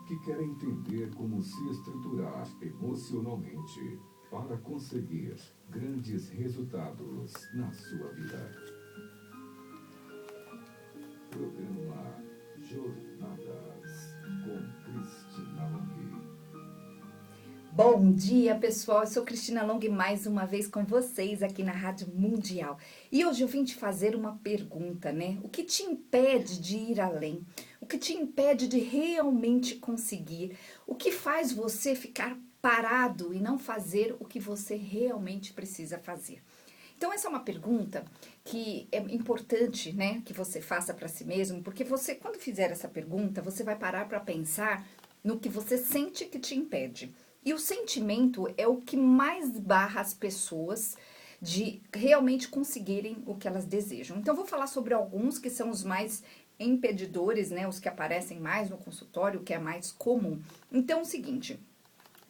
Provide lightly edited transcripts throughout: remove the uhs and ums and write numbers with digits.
que quer entender como se estruturar emocionalmente para conseguir grandes resultados na sua vida. Programa Jornadas com Cristina Long. Bom dia, pessoal. Eu sou Cristina Long mais uma vez com vocês aqui na Rádio Mundial. E hoje eu vim te fazer uma pergunta, né? O que te impede de ir além? O que te impede de realmente conseguir? O que faz você ficar parado e não fazer o que você realmente precisa fazer? Então, essa é uma pergunta que é importante, né, que você faça para si mesmo, porque você, quando fizer essa pergunta, você vai parar para pensar no que você sente que te impede. E o sentimento é o que mais barra as pessoas de realmente conseguirem o que elas desejam. Então, eu vou falar sobre alguns que são os mais impedidores, né, os que aparecem mais no consultório, o que é mais comum. Então, é o seguinte,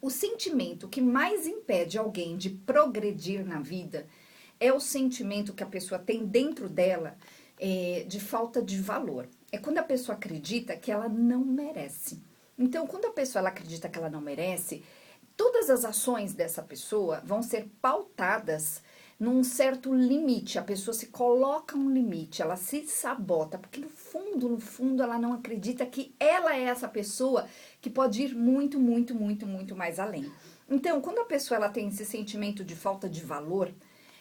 o sentimento que mais impede alguém de progredir na vida é o sentimento que a pessoa tem dentro dela de falta de valor. É quando a pessoa acredita que ela não merece. Então, quando a pessoa ela acredita que ela não merece, todas as ações dessa pessoa vão ser pautadas num certo limite. A pessoa se coloca um limite, ela se sabota, porque no fundo, ela não acredita que ela é essa pessoa que pode ir muito, muito, muito, muito mais além. Então, quando a pessoa ela tem esse sentimento de falta de valor,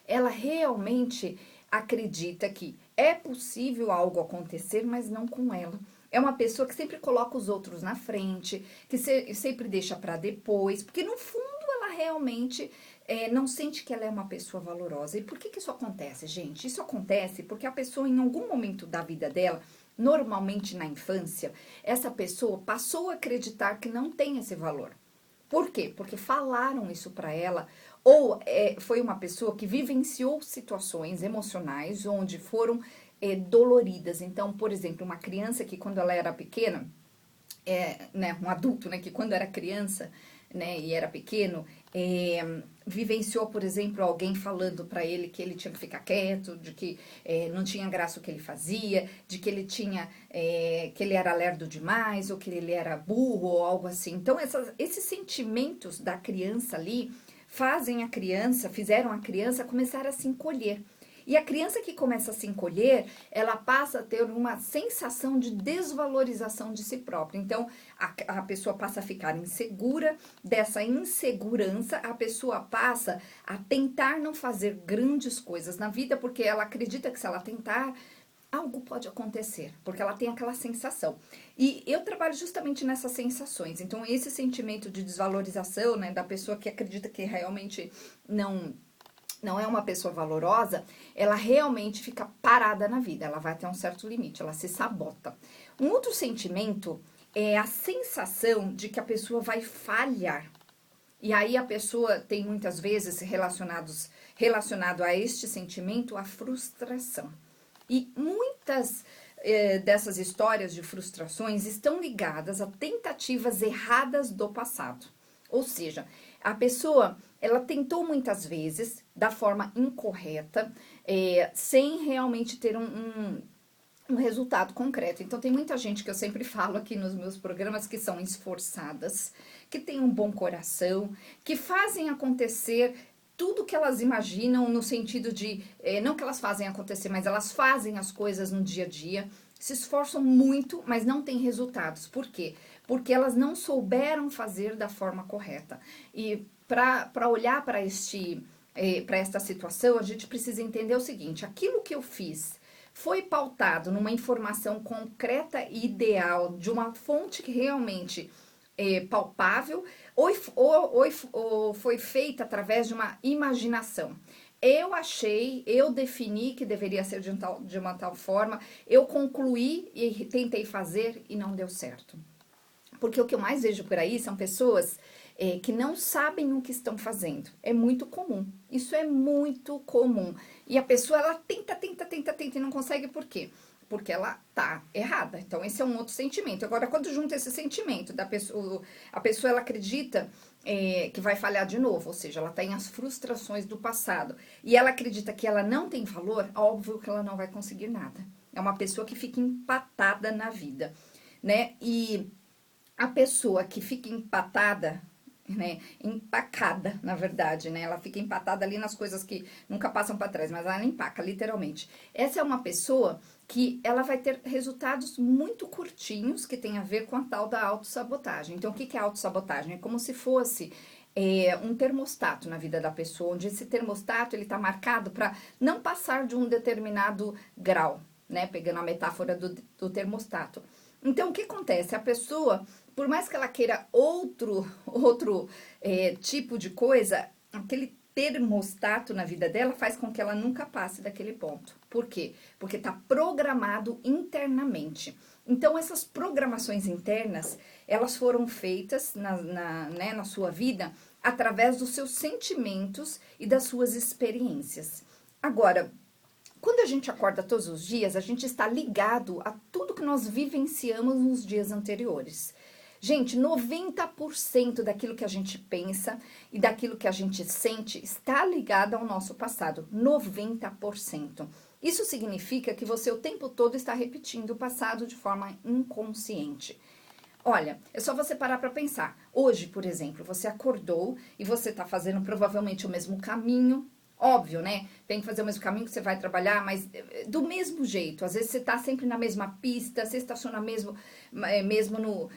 ela realmente acredita que é possível algo acontecer, mas não com ela. É uma pessoa que sempre coloca os outros na frente, que sempre deixa para depois, porque no fundo ela realmente não sente que ela é uma pessoa valorosa. E por que isso acontece, gente? Isso acontece porque a pessoa, em algum momento da vida dela, normalmente na infância, essa pessoa passou a acreditar que não tem esse valor. Por quê? Porque falaram isso para ela, ou foi uma pessoa que vivenciou situações emocionais onde foram doloridas. Então, por exemplo, uma criança que quando ela era pequena, né, um adulto, né, que quando era criança, né, e era pequeno, vivenciou, por exemplo, alguém falando para ele que ele tinha que ficar quieto, de que não tinha graça o que ele fazia, de que ele tinha, que ele era lerdo demais, ou que ele era burro, ou algo assim. Então, esses sentimentos da criança ali fizeram a criança começar a se encolher. E a criança que começa a se encolher, ela passa a ter uma sensação de desvalorização de si própria. Então, a pessoa passa a ficar insegura, dessa insegurança, a pessoa passa a tentar não fazer grandes coisas na vida, porque ela acredita que se ela tentar, algo pode acontecer, porque ela tem aquela sensação. E eu trabalho justamente nessas sensações. Então, esse sentimento de desvalorização, né, da pessoa que acredita que realmente não é uma pessoa valorosa, ela realmente fica parada na vida, ela vai até um certo limite, ela se sabota. Um outro sentimento é a sensação de que a pessoa vai falhar. E aí a pessoa tem muitas vezes relacionado a este sentimento a frustração. E muitas dessas histórias de frustrações estão ligadas a tentativas erradas do passado. Ou seja, a pessoa, ela tentou muitas vezes, da forma incorreta, sem realmente ter um resultado concreto. Então, tem muita gente que eu sempre falo aqui nos meus programas que são esforçadas, que têm um bom coração, que fazem acontecer tudo que elas imaginam no sentido de, não que elas fazem acontecer, mas elas fazem as coisas no dia a dia, se esforçam muito, mas não têm resultados. Por quê? Porque elas não souberam fazer da forma correta. E para olhar para esta situação, a gente precisa entender o seguinte, aquilo que eu fiz foi pautado numa informação concreta e ideal, de uma fonte que realmente palpável, ou foi feita através de uma imaginação. Eu defini que deveria ser de uma tal forma, eu concluí e tentei fazer e não deu certo. Porque o que eu mais vejo por aí são pessoas que não sabem o que estão fazendo. É muito comum. Isso é muito comum. E a pessoa, ela tenta e não consegue por quê? Porque ela tá errada. Então, esse é um outro sentimento. Agora, quando junta esse sentimento da pessoa, a pessoa, ela acredita que vai falhar de novo, ou seja, ela tem as frustrações do passado, e ela acredita que ela não tem valor, óbvio que ela não vai conseguir nada. É uma pessoa que fica empatada na vida, né? E A pessoa que fica empatada, né, empacada, na verdade, né, ela fica empatada ali nas coisas que nunca passam para trás, mas ela empaca, literalmente. Essa é uma pessoa que ela vai ter resultados muito curtinhos, que tem a ver com a tal da autossabotagem. Então, o que é autossabotagem? É como se fosse um termostato na vida da pessoa, onde esse termostato, ele tá marcado para não passar de um determinado grau, né, pegando a metáfora do termostato. Então, o que acontece? A pessoa, por mais que ela queira outro tipo de coisa, aquele termostato na vida dela faz com que ela nunca passe daquele ponto. Por quê? Porque está programado internamente. Então, essas programações internas, elas foram feitas na sua vida através dos seus sentimentos e das suas experiências. Agora, quando a gente acorda todos os dias, a gente está ligado a tudo que nós vivenciamos nos dias anteriores. Gente, 90% daquilo que a gente pensa e daquilo que a gente sente está ligado ao nosso passado. 90%. Isso significa que você o tempo todo está repetindo o passado de forma inconsciente. Olha, é só você parar para pensar. Hoje, por exemplo, você acordou e você está fazendo provavelmente o mesmo caminho. Óbvio, né? Tem que fazer o mesmo caminho que você vai trabalhar, mas do mesmo jeito. Às vezes você tá sempre na mesma pista, você estaciona mesmo no,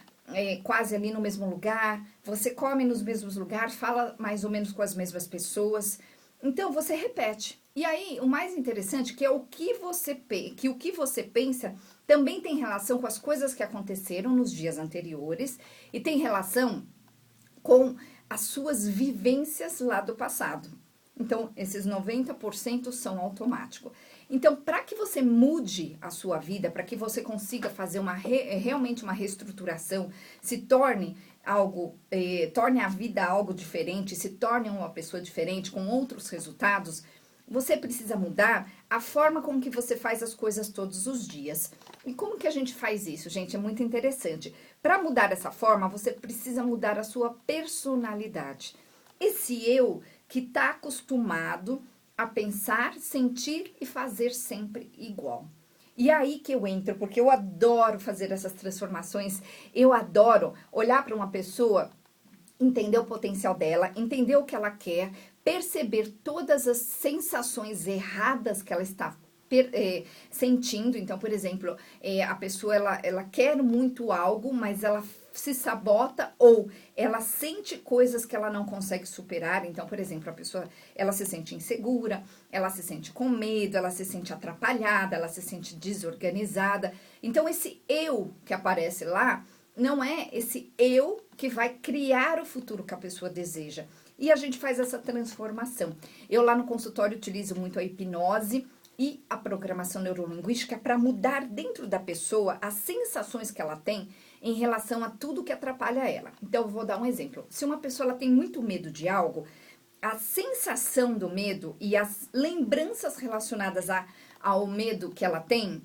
quase ali no mesmo lugar, você come nos mesmos lugares, fala mais ou menos com as mesmas pessoas. Então você repete. E aí, o mais interessante que é o que você pensa também tem relação com as coisas que aconteceram nos dias anteriores e tem relação com as suas vivências lá do passado. Então, esses 90% são automáticos. Então, para que você mude a sua vida, para que você consiga fazer realmente uma reestruturação, se torne torne a vida algo diferente, se torne uma pessoa diferente, com outros resultados, você precisa mudar a forma como que você faz as coisas todos os dias. E como que a gente faz isso, gente? É muito interessante. Para mudar essa forma, você precisa mudar a sua personalidade. Esse eu que está acostumado a pensar, sentir e fazer sempre igual. E aí que eu entro, porque eu adoro fazer essas transformações, eu adoro olhar para uma pessoa, entender o potencial dela, entender o que ela quer, perceber todas as sensações erradas que ela está sentindo. Então, por exemplo, a pessoa ela quer muito algo, mas ela se sabota ou ela sente coisas que ela não consegue superar. Então, por exemplo, a pessoa ela se sente insegura, ela se sente com medo, ela se sente atrapalhada, ela se sente desorganizada. Então, esse eu que aparece lá não é esse eu que vai criar o futuro que a pessoa deseja. E a gente faz essa transformação. Eu lá no consultório utilizo muito a hipnose e a programação neurolinguística para mudar dentro da pessoa as sensações que ela tem em relação a tudo que atrapalha ela. Então, eu vou dar um exemplo. Se uma pessoa ela tem muito medo de algo, a sensação do medo e as lembranças relacionadas ao medo que ela tem,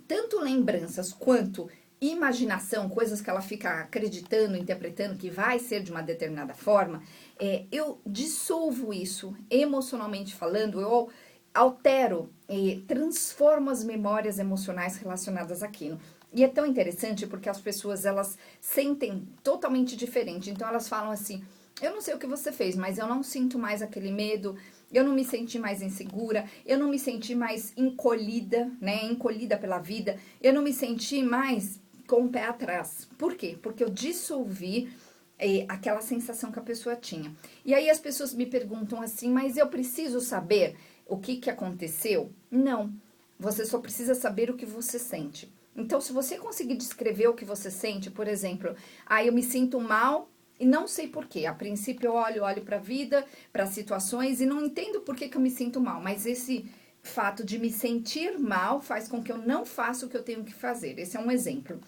tanto lembranças quanto imaginação, coisas que ela fica acreditando, interpretando que vai ser de uma determinada forma, eu dissolvo isso emocionalmente falando, eu altero e transformo as memórias emocionais relacionadas àquilo. E é tão interessante porque as pessoas, elas sentem totalmente diferente. Então, elas falam assim, eu não sei o que você fez, mas eu não sinto mais aquele medo, eu não me senti mais insegura, eu não me senti mais encolhida, né? Encolhida pela vida, eu não me senti mais com o pé atrás. Por quê? Porque eu dissolvi aquela sensação que a pessoa tinha. E aí as pessoas me perguntam assim, mas eu preciso saber o que aconteceu? Não. Você só precisa saber o que você sente. Então, se você conseguir descrever o que você sente, por exemplo, eu me sinto mal e não sei por quê. A princípio, eu olho para a vida, para as situações e não entendo por que eu me sinto mal. Mas esse fato de me sentir mal faz com que eu não faça o que eu tenho que fazer. Esse é um exemplo.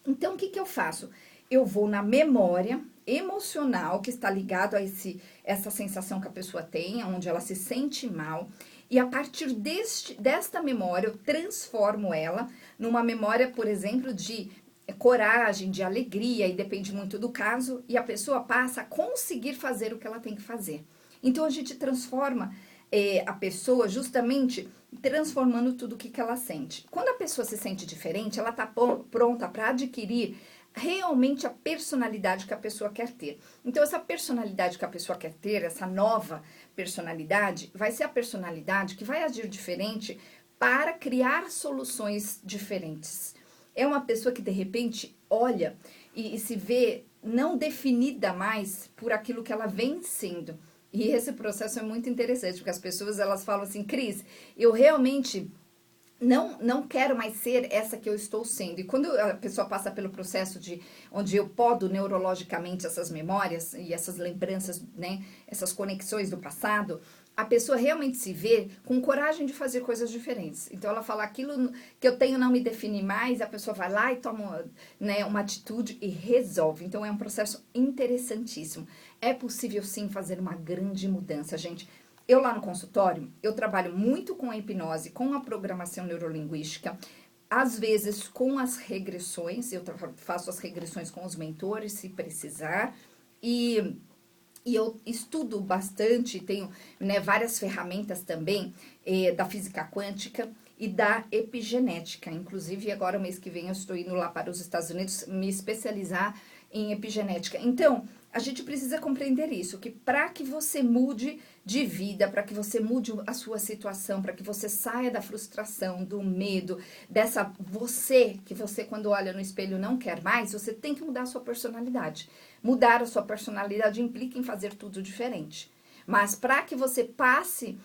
Então, o que eu faço? Eu vou na memória emocional que está ligado a essa sensação que a pessoa tem, onde ela se sente mal. E a partir desta memória, eu transformo ela numa memória, por exemplo, de coragem, de alegria, e depende muito do caso, e a pessoa passa a conseguir fazer o que ela tem que fazer. Então, a gente transforma a pessoa justamente transformando tudo o que ela sente. Quando a pessoa se sente diferente, ela está pronta para adquirir realmente a personalidade que a pessoa quer ter. Então, essa personalidade que a pessoa quer ter, essa nova personalidade, vai ser a personalidade que vai agir diferente para criar soluções diferentes. É uma pessoa que, de repente, olha e se vê não definida mais por aquilo que ela vem sendo. E esse processo é muito interessante, porque as pessoas, elas falam assim, Cris, eu realmente não quero mais ser essa que eu estou sendo. E quando a pessoa passa pelo processo onde eu podo neurologicamente essas memórias e essas lembranças, né, essas conexões do passado, a pessoa realmente se vê com coragem de fazer coisas diferentes. Então ela fala, aquilo que eu tenho não me define mais, a pessoa vai lá e toma, né, uma atitude e resolve. Então é um processo interessantíssimo. É possível sim fazer uma grande mudança, gente. Eu lá no consultório, eu trabalho muito com a hipnose, com a programação neurolinguística, às vezes com as regressões, eu faço as regressões com os mentores, se precisar, e eu estudo bastante, tenho, né, várias ferramentas também da física quântica e da epigenética. Inclusive, agora, o mês que vem, eu estou indo lá para os Estados Unidos me especializar em epigenética. Então, a gente precisa compreender isso, que para que você mude de vida, para que você mude a sua situação, para que você saia da frustração, do medo, dessa que você quando olha no espelho não quer mais, você tem que mudar a sua personalidade. Mudar a sua personalidade implica em fazer tudo diferente. Mas para que você passe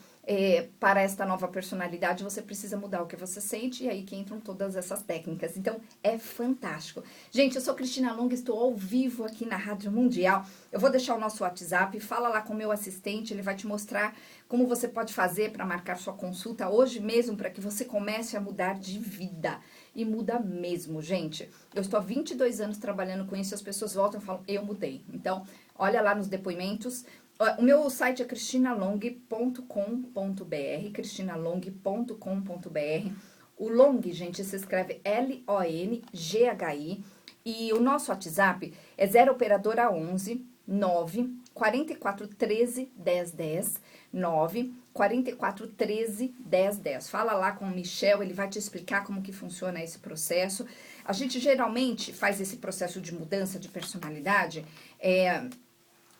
para esta nova personalidade, você precisa mudar o que você sente, e aí que entram todas essas técnicas. Então, é fantástico. Gente, eu sou Cristina Long, estou ao vivo aqui na Rádio Mundial. Eu vou deixar o nosso WhatsApp, fala lá com o meu assistente, ele vai te mostrar como você pode fazer para marcar sua consulta hoje mesmo, para que você comece a mudar de vida. E muda mesmo, gente. Eu estou há 22 anos trabalhando com isso, as pessoas voltam e falam, eu mudei. Então, olha lá nos depoimentos. O meu site é cristinalong.com.br, cristinalong.com.br. O Long, gente, se escreve L-O-N-G-H-I. E o nosso WhatsApp é 0 operadora 11 9 44 13 10 10 9 44 13 10 10. Fala lá com o Michel, ele vai te explicar como que funciona esse processo. A gente geralmente faz esse processo de mudança de personalidade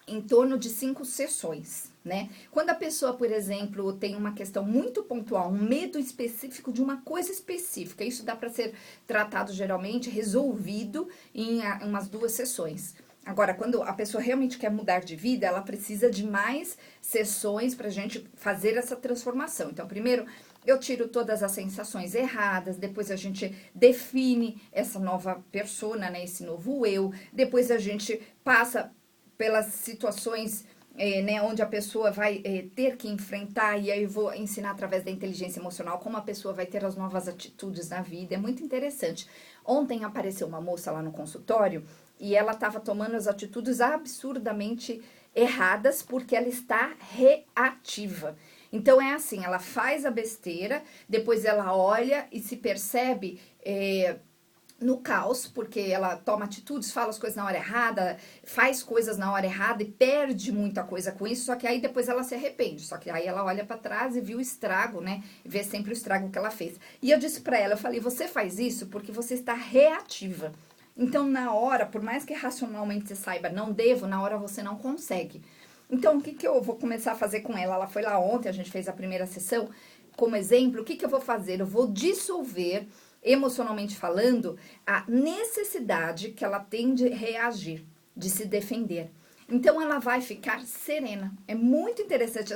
em torno de 5 sessões, né? Quando a pessoa, por exemplo, tem uma questão muito pontual, um medo específico de uma coisa específica, isso dá para ser tratado geralmente, resolvido em umas 2 sessões. Agora, quando a pessoa realmente quer mudar de vida, ela precisa de mais sessões para a gente fazer essa transformação. Então, primeiro, eu tiro todas as sensações erradas, depois a gente define essa nova persona, né, esse novo eu, depois a gente passa pelas situações né, onde a pessoa vai ter que enfrentar, e aí eu vou ensinar através da inteligência emocional como a pessoa vai ter as novas atitudes na vida, é muito interessante. Ontem apareceu uma moça lá no consultório, e ela estava tomando as atitudes absurdamente erradas, porque ela está reativa. Então é assim, ela faz a besteira, depois ela olha e se percebe no caos, porque ela toma atitudes, fala as coisas na hora errada, faz coisas na hora errada e perde muita coisa com isso, só que aí depois ela se arrepende, só que aí ela olha pra trás e viu o estrago, né, vê sempre o estrago que ela fez. E eu disse pra ela, eu falei, você faz isso porque você está reativa. Então, na hora, por mais que racionalmente você saiba, não devo, na hora você não consegue. Então, o que eu vou começar a fazer com ela? Ela foi lá ontem, a gente fez a primeira sessão, como exemplo, o que eu vou fazer? Eu vou dissolver emocionalmente falando, a necessidade que ela tem de reagir, de se defender. Então, ela vai ficar serena. É muito interessante.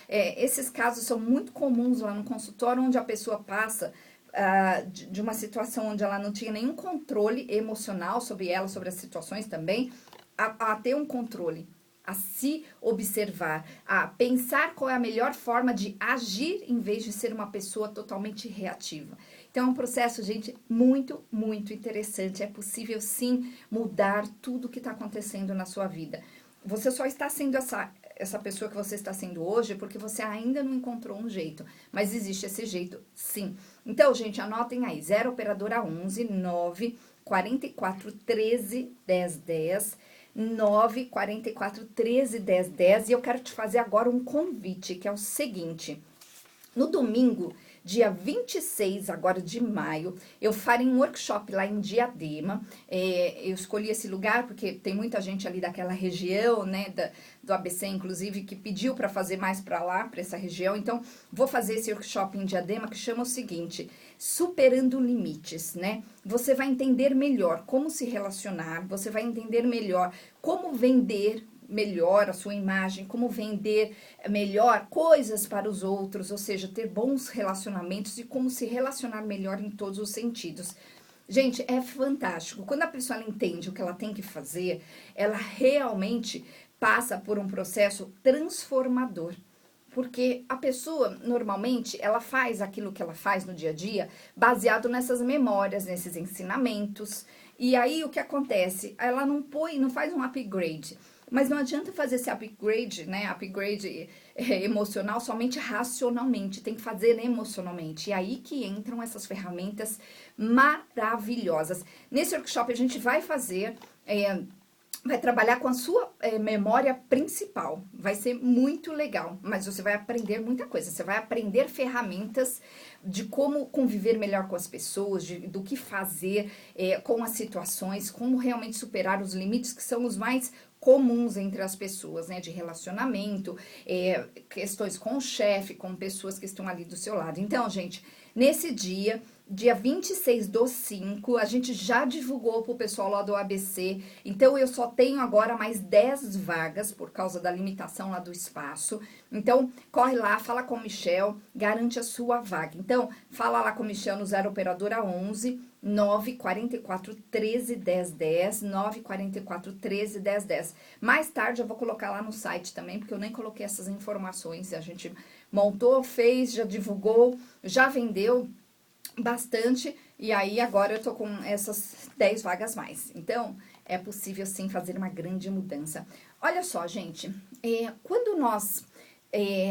Esses casos são muito comuns lá no consultório, onde a pessoa passa de uma situação onde ela não tinha nenhum controle emocional sobre ela, sobre as situações também, a ter um controle, a se observar, a pensar qual é a melhor forma de agir em vez de ser uma pessoa totalmente reativa. Então, é um processo, gente, muito, muito interessante. É possível, sim, mudar tudo que está acontecendo na sua vida. Você só está sendo essa pessoa que você está sendo hoje porque você ainda não encontrou um jeito. Mas existe esse jeito, sim. Então, gente, anotem aí. 0 operadora 11 9 44 13 10 10 9 44 13 10 10. E eu quero te fazer agora um convite, que é o seguinte. No domingo, dia 26 agora de maio, eu farei um workshop lá em Diadema. Eu escolhi esse lugar porque tem muita gente ali daquela região, né, do ABC, inclusive, que pediu para fazer mais para lá, para essa região. Então, vou fazer esse workshop em Diadema que chama o seguinte: Superando Limites, né? Você vai entender melhor como se relacionar, você vai entender melhor como vender melhor a sua imagem, como vender melhor coisas para os outros, ou seja, ter bons relacionamentos e como se relacionar melhor em todos os sentidos. Gente, é fantástico. Quando a pessoa ela entende o que ela tem que fazer, ela realmente passa por um processo transformador. Porque a pessoa, normalmente, ela faz aquilo que ela faz no dia a dia baseado nessas memórias, nesses ensinamentos. E aí, o que acontece? Ela não faz um upgrade. Mas não adianta fazer esse upgrade, né? Upgrade emocional somente racionalmente. Tem que fazer emocionalmente. E aí que entram essas ferramentas maravilhosas. Nesse workshop, a gente vai fazer... vai trabalhar com a sua memória principal. Vai ser muito legal, mas você vai aprender muita coisa. Você vai aprender ferramentas de como conviver melhor com as pessoas, do que fazer com as situações, como realmente superar os limites que são os mais comuns entre as pessoas, né? De relacionamento, questões com o chefe, com pessoas que estão ali do seu lado. Então, gente, nesse dia 26/5, a gente já divulgou pro pessoal lá do ABC, então eu só tenho agora mais 10 vagas por causa da limitação lá do espaço. Então, corre lá, fala com o Michel, garante a sua vaga. Então, fala lá com o Michel no 0 operadora 11 944 13 1010, 944 13 1010. Mais tarde eu vou colocar lá no site também, porque eu nem coloquei essas informações. A gente montou, fez, já divulgou, já vendeu bastante, e aí agora eu tô com essas 10 vagas mais. Então, é possível sim fazer uma grande mudança. Olha só, gente, quando nós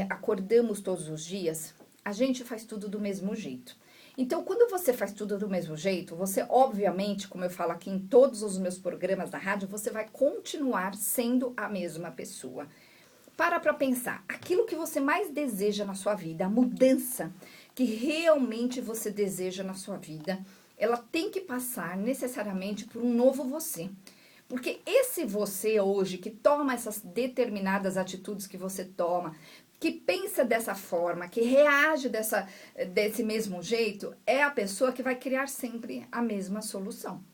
acordamos todos os dias, a gente faz tudo do mesmo jeito. Então, quando você faz tudo do mesmo jeito, você, obviamente, como eu falo aqui em todos os meus programas da rádio, você vai continuar sendo a mesma pessoa. Para pensar, aquilo que você mais deseja na sua vida, a mudança que realmente você deseja na sua vida, ela tem que passar necessariamente por um novo você. Porque esse você hoje, que toma essas determinadas atitudes que você toma, que pensa dessa forma, que reage desse mesmo jeito, é a pessoa que vai criar sempre a mesma solução.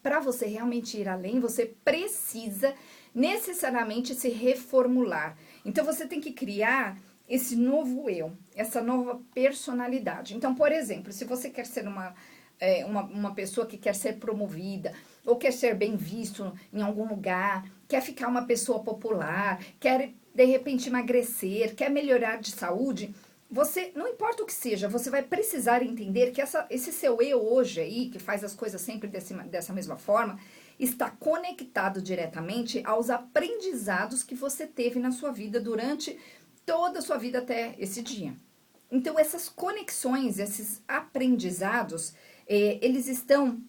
Para você realmente ir além, você precisa necessariamente se reformular. Então, você tem que criar esse novo eu, essa nova personalidade. Então, por exemplo, se você quer ser uma pessoa que quer ser promovida, ou quer ser bem visto em algum lugar, quer ficar uma pessoa popular, quer, de repente, emagrecer, quer melhorar de saúde, você, não importa o que seja, você vai precisar entender que esse seu eu hoje aí, que faz as coisas sempre dessa mesma forma, está conectado diretamente aos aprendizados que você teve na sua vida durante toda a sua vida até esse dia. Então, essas conexões, esses aprendizados, eles estão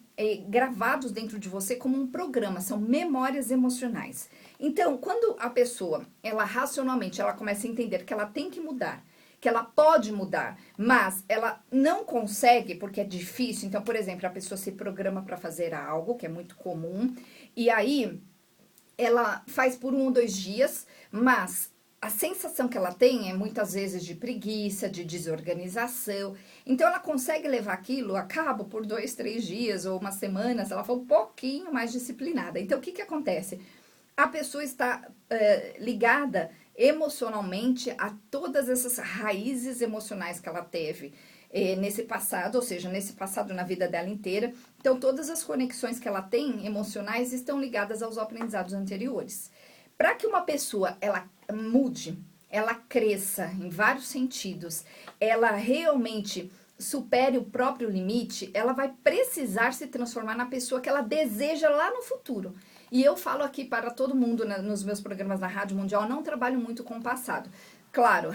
gravados dentro de você como um programa, são memórias emocionais. Então, quando a pessoa, ela racionalmente, ela começa a entender que ela tem que mudar, que ela pode mudar, mas ela não consegue porque é difícil. Então, por exemplo, a pessoa se programa para fazer algo, que é muito comum, e aí ela faz por 1 ou 2 dias, mas a sensação que ela tem é muitas vezes de preguiça, de desorganização. Então, ela consegue levar aquilo a cabo por 2, 3 dias ou uma semana, se ela for um pouquinho mais disciplinada. Então, o que acontece? A pessoa está ligada emocionalmente a todas essas raízes emocionais que ela teve nesse passado, ou seja, nesse passado na vida dela inteira. Então, todas as conexões que ela tem emocionais estão ligadas aos aprendizados anteriores. Para que uma pessoa ela mude, ela cresça em vários sentidos, ela realmente supere o próprio limite, ela vai precisar se transformar na pessoa que ela deseja lá no futuro. E eu falo aqui para todo mundo nos meus programas na Rádio Mundial, não trabalho muito com o passado. Claro,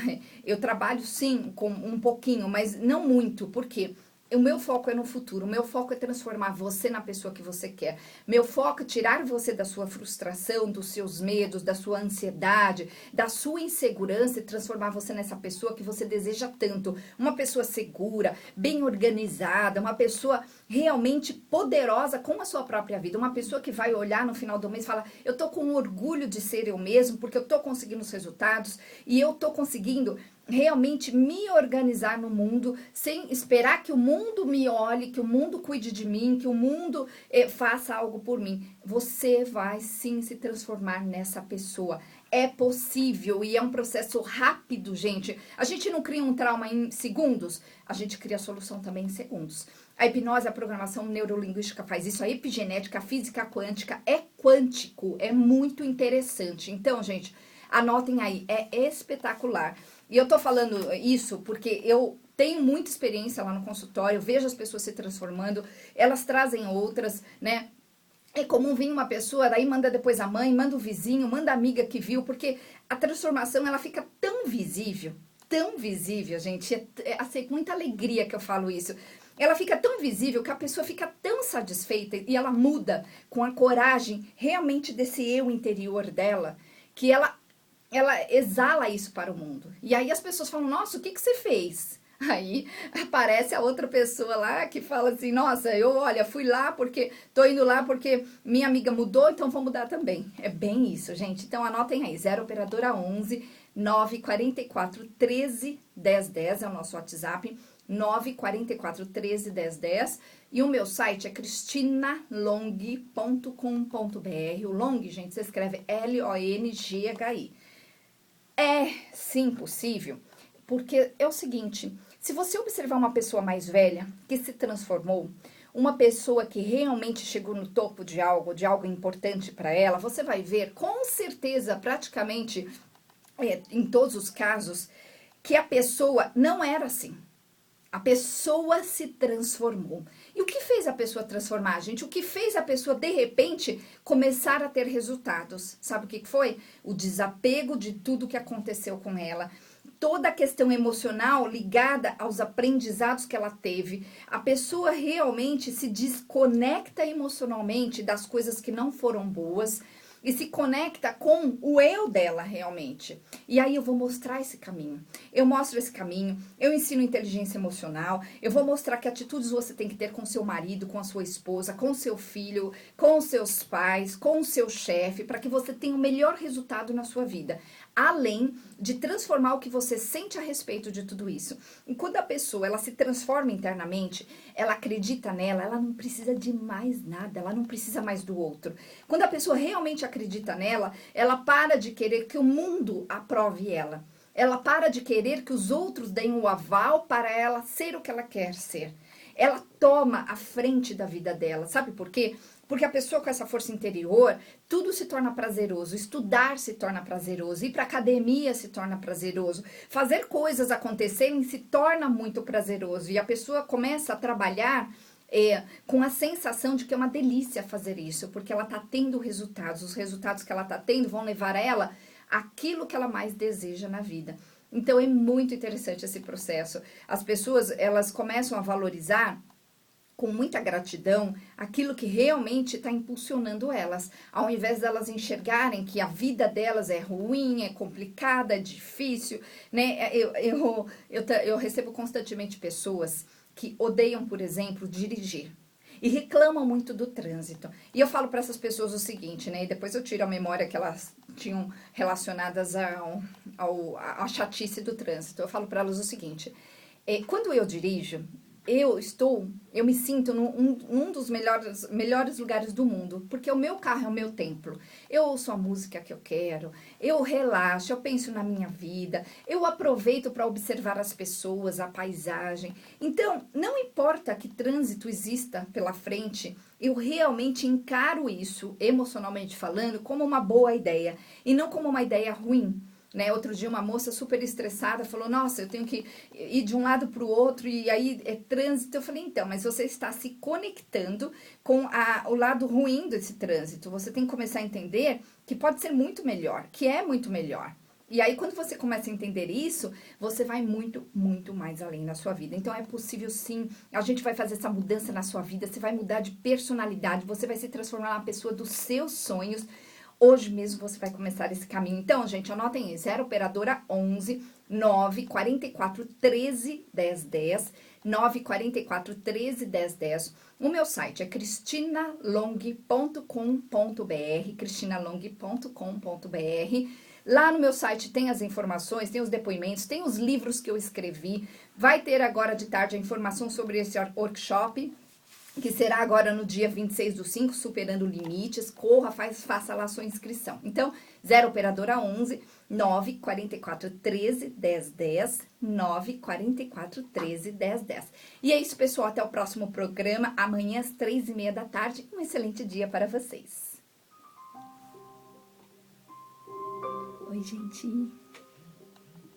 eu trabalho sim com um pouquinho, mas não muito, porque O meu foco é no futuro, o meu foco é transformar você na pessoa que você quer. Meu foco é tirar você da sua frustração, dos seus medos, da sua ansiedade, da sua insegurança e transformar você nessa pessoa que você deseja tanto. Uma pessoa segura, bem organizada, uma pessoa realmente poderosa com a sua própria vida. Uma pessoa que vai olhar no final do mês e falar, eu tô com orgulho de ser eu mesmo, porque eu tô conseguindo os resultados e eu tô conseguindo realmente me organizar no mundo, sem esperar que o mundo me olhe, que o mundo cuide de mim, que o mundo faça algo por mim. Você vai sim se transformar nessa pessoa. É possível e é um processo rápido, gente. A gente não cria um trauma em segundos, a gente cria a solução também em segundos. A hipnose, a programação neurolinguística faz isso, a epigenética, a física quântica, é quântico, é muito interessante. Então, gente, anotem aí, é espetacular. E eu tô falando isso porque eu tenho muita experiência lá no consultório, eu vejo as pessoas se transformando, elas trazem outras, né? É comum vir uma pessoa, daí manda depois a mãe, manda o vizinho, manda a amiga que viu, porque a transformação, ela fica tão visível, gente, é assim, com muita alegria que eu falo isso. Ela fica tão visível que a pessoa fica tão satisfeita e ela muda com a coragem realmente desse eu interior dela, que ela exala isso para o mundo. E aí as pessoas falam, nossa, o que você fez? Aí aparece a outra pessoa lá que fala assim, nossa, olha, fui lá porque, tô indo lá porque minha amiga mudou, então vou mudar também. É bem isso, gente. Então anotem aí, 0 operadora 11 944 13 1010 é o nosso WhatsApp, 944 13 1010. E o meu site é cristinalong.com.br. O Long, gente, você escreve L-O-N-G-H-I. É sim possível, porque é o seguinte, se você observar uma pessoa mais velha que se transformou, uma pessoa que realmente chegou no topo de algo importante para ela, você vai ver com certeza, praticamente em todos os casos, que a pessoa não era assim. A pessoa se transformou. E o que fez a pessoa transformar, gente? O que fez a pessoa, de repente, começar a ter resultados? Sabe o que foi? O desapego de tudo que aconteceu com ela. Toda a questão emocional ligada aos aprendizados que ela teve. A pessoa realmente se desconecta emocionalmente das coisas que não foram boas e se conecta com o eu dela realmente. E aí eu vou mostrar esse caminho. Eu mostro esse caminho, eu ensino inteligência emocional, eu vou mostrar que atitudes você tem que ter com seu marido, com a sua esposa, com seu filho, com os seus pais, com o seu chefe, para que você tenha o melhor resultado na sua vida. Além de transformar o que você sente a respeito de tudo isso. E quando a pessoa ela se transforma internamente, ela acredita nela, ela não precisa de mais nada, ela não precisa mais do outro. Quando a pessoa realmente acredita nela, ela para de querer que o mundo aprove ela. Ela para de querer que os outros deem o aval para ela ser o que ela quer ser. Ela toma a frente da vida dela. Sabe por quê? Porque a pessoa com essa força interior, tudo se torna prazeroso. Estudar se torna prazeroso. Ir para academia se torna prazeroso. Fazer coisas acontecerem se torna muito prazeroso. E a pessoa começa a trabalhar com a sensação de que é uma delícia fazer isso. Porque ela está tendo resultados. Os resultados que ela está tendo vão levar ela àquilo que ela mais deseja na vida. Então, é muito interessante esse processo. As pessoas, elas começam a valorizar com muita gratidão aquilo que realmente está impulsionando elas, ao invés delas enxergarem que a vida delas é ruim, é complicada, é difícil, né? Eu recebo constantemente pessoas que odeiam, por exemplo, dirigir e reclamam muito do trânsito. E eu falo para essas pessoas o seguinte, né? E depois eu tiro a memória que elas tinham relacionadas à chatice do trânsito. Eu falo para elas o seguinte: quando eu dirijo, eu me sinto num dos melhores lugares do mundo, porque o meu carro é o meu templo. Eu ouço a música que eu quero, eu relaxo, eu penso na minha vida, eu aproveito para observar as pessoas, a paisagem. Então, não importa que trânsito exista pela frente, eu realmente encaro isso, emocionalmente falando, como uma boa ideia e não como uma ideia ruim. Né? Outro dia uma moça super estressada falou, nossa, eu tenho que ir de um lado para o outro e aí é trânsito. Eu falei, então, mas você está se conectando com o lado ruim desse trânsito. Você tem que começar a entender que pode ser muito melhor, que é muito melhor. E aí, quando você começa a entender isso, você vai muito, muito mais além na sua vida. Então, é possível sim, a gente vai fazer essa mudança na sua vida, você vai mudar de personalidade, você vai se transformar na pessoa dos seus sonhos. Hoje mesmo você vai começar esse caminho. Então, gente, anotem aí, 0 operadora 11 944 13 1010, 944 13 1010. O meu site é cristinalong.com.br, cristinalong.com.br. Lá no meu site tem as informações, tem os depoimentos, tem os livros que eu escrevi. Vai ter agora de tarde a informação sobre esse workshop, que será agora no dia 26/5, superando limites. Corra, faça lá a sua inscrição. Então, 0 operadora 11 944 13 1010, 944 13 1010. E é isso, pessoal. Até o próximo programa, amanhã às 3:30 da tarde. Um excelente dia para vocês. Oi, gente.